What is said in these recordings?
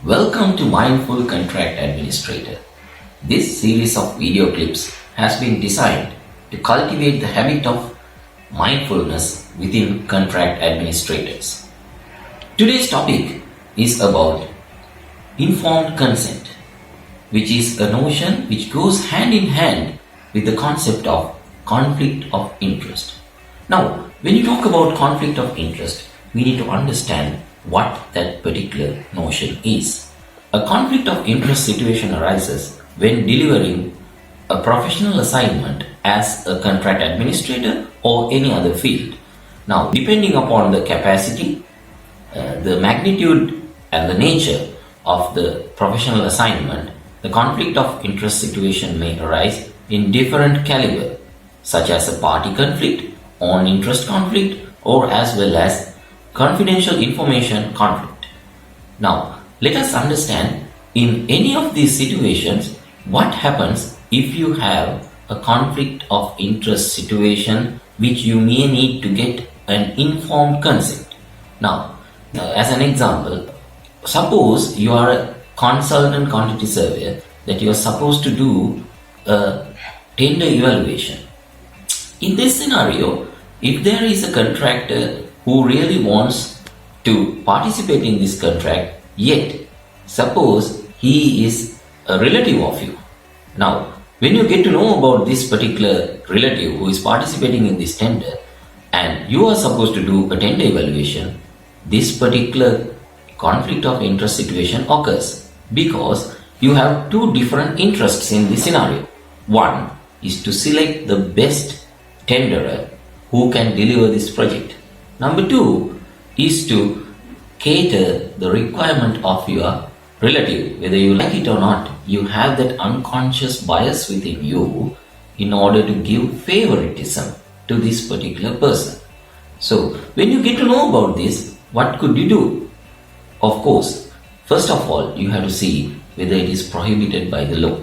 Welcome to Mindful Contract Administrator. This series of video clips has been designed to cultivate the habit of mindfulness within contract administrators. Today's topic is about informed consent, which is a notion which goes hand in hand with the concept of conflict of interest. Now, when you talk about conflict of interest, we need to understand what that particular notion is. A conflict of interest situation arises when delivering a professional assignment as a contract administrator or any other field. Now, depending upon the capacity, the magnitude and the nature of the professional assignment, the conflict of interest situation may arise in different caliber, such as a party conflict, own interest conflict, or as well as confidential information conflict. Now, let us understand in any of these situations what happens if you have a conflict of interest situation which you may need to get an informed consent. Now, as an example, suppose you are a consultant quantity surveyor that you are supposed to do a tender evaluation. In this scenario, if there is a contractor who really wants to participate in this contract, yet suppose he is a relative of you. Now, when you get to know about this particular relative who is participating in this tender and you are supposed to do a tender evaluation, this particular conflict of interest situation occurs because you have two different interests in this scenario. One is to select the best tenderer who can deliver this project. Number two is to cater the requirement of your relative. Whether you like it or not, you have that unconscious bias within you in order to give favoritism to this particular person. So, when you get to know about this, what could you do? Of course, first of all, you have to see whether it is prohibited by the law.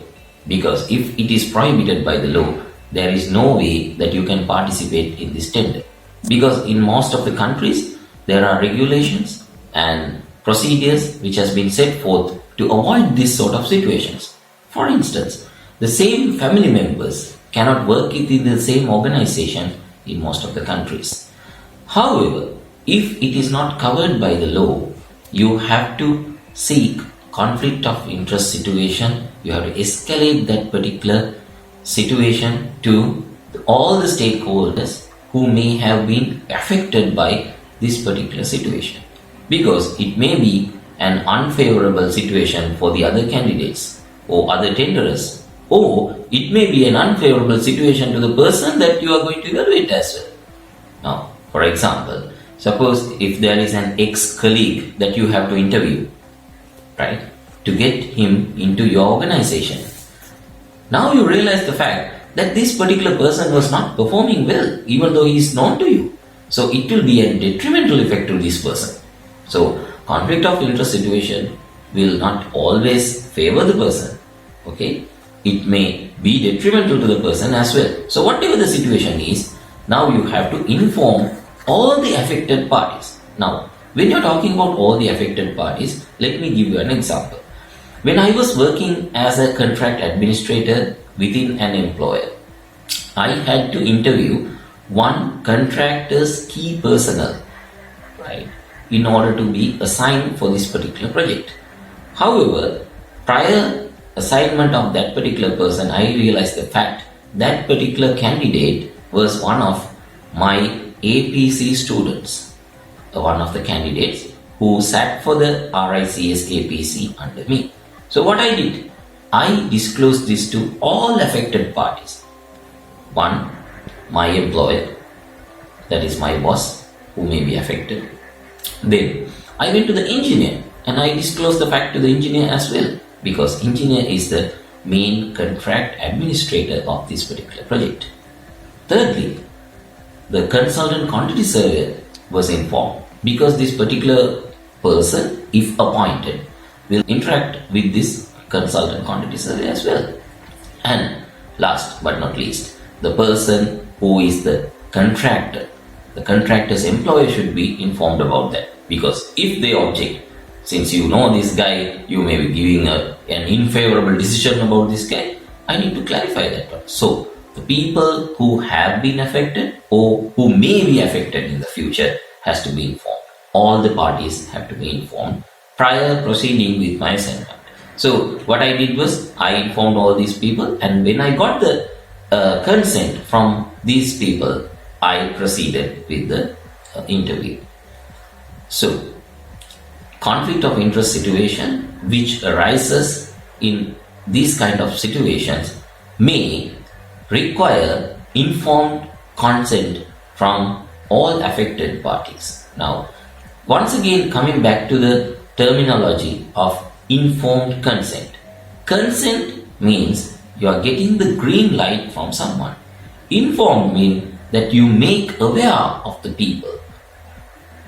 Because if it is prohibited by the law, there is no way that you can participate in this tender. Because in most of the countries, there are regulations and procedures which has been set forth to avoid this sort of situations. For instance, the same family members cannot work within the same organization in most of the countries. However, if it is not covered by the law, you have to seek conflict of interest situation. You have to escalate that particular situation to all the stakeholders who may have been affected by this particular situation, because it may be an unfavorable situation for the other candidates or other tenderers, or it may be an unfavorable situation to the person that you are going to evaluate as well. Now, for example, suppose if there is an ex-colleague that you have to interview, right, to get him into your organization. Now you realize the fact that this particular person was not performing well, even though he is known to you. So it will be a detrimental effect to this person. So conflict of interest situation will not always favor the person. Okay, it may be detrimental to the person as well. So whatever the situation is, now you have to inform all the affected parties. Now, when you're talking about all the affected parties, let me give you an example. When I was working as a contract administrator within an employer, I had to interview one contractor's key personnel, right, in order to be assigned for this particular project. However, prior assignment of that particular person, I realized the fact that particular candidate was one of my APC students, one of the candidates who sat for the RICS APC under me. So what I did, I disclosed this to all affected parties. One, my employer, that is my boss, who may be affected. Then I went to the engineer and I disclosed the fact to the engineer as well, because engineer is the main contract administrator of this particular project. Thirdly, the consultant quantity surveyor was informed, because this particular person, if appointed, will interact with this consultant quantity surveyor as well. And last but not least, the person who is the contractor, the contractor's employer should be informed about that, because if they object, since you know this guy, you may be giving an unfavorable decision about this guy. I need to clarify that one. So, the people who have been affected or who may be affected in the future has to be informed. All the parties have to be informed prior proceeding with my assignment. So, what I did was I informed all these people, and when I got the consent from these people, I proceeded with the interview. So, conflict of interest situation which arises in these kind of situations may require informed consent from all affected parties. Now, once again coming back to the terminology of informed consent. Consent means you are getting the green light from someone. Informed means that you make aware of the people,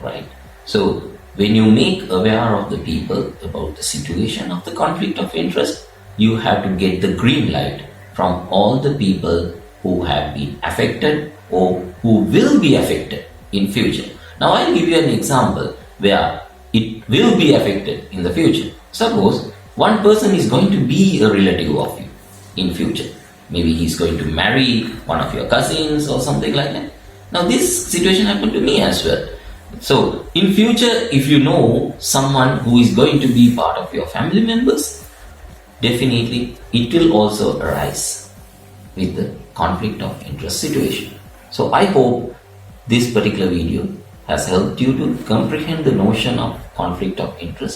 right? So when you make aware of the people about the situation of the conflict of interest, you have to get the green light from all the people who have been affected or who will be affected in future. Now I'll give you an example where it will be affected in the future. Suppose one person is going to be a relative of you in future. Maybe he's going to marry one of your cousins or something like that. Now this situation happened to me as well. So in future, if you know someone who is going to be part of your family members, definitely it will also arise with the conflict of interest situation. So I hope this particular video has helped you to comprehend the notion of conflict of interest